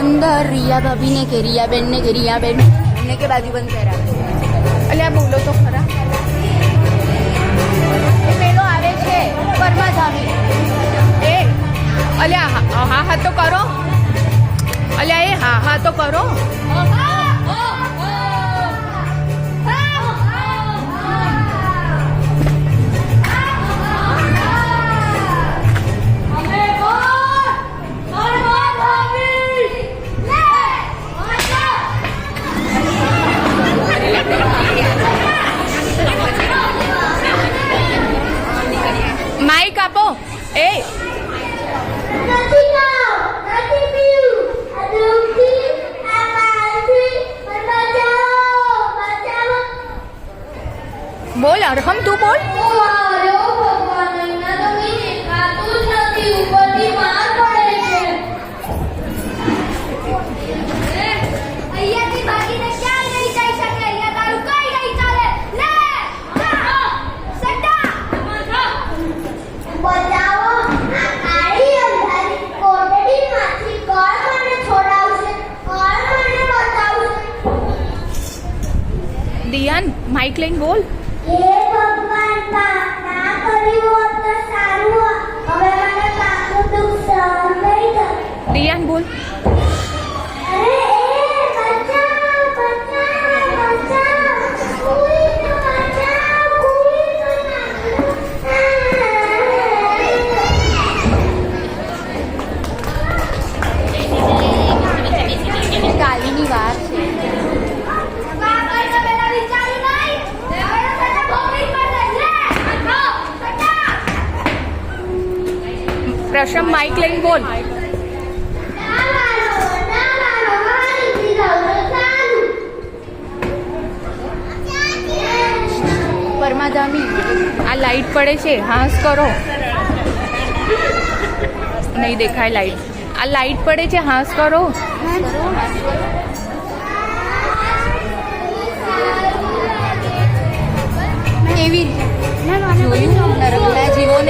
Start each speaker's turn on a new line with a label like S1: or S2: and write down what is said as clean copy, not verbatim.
S1: अंदर रिया भाभी ने के रिया बेन ने के रिया बेन ने के बाजू बंद करा अल्या बोलो तो खरा ए पेलो आवे छे परमा जामी ए अल्या हा हा तो करो अल्या ए हा हा तो करो माइक आपो ए बोल अरहम तू बोल દિયાન માઇક લઈને બોલ દિયાન બોલ કાલીની વાર છે પ્રશમ માઇક લઈને બોલ પરમાજામી આ લાઈટ પડે છે હાંસ કરો નહીં દેખાય લાઈટ આ લાઈટ પડે છે હાંસ કરો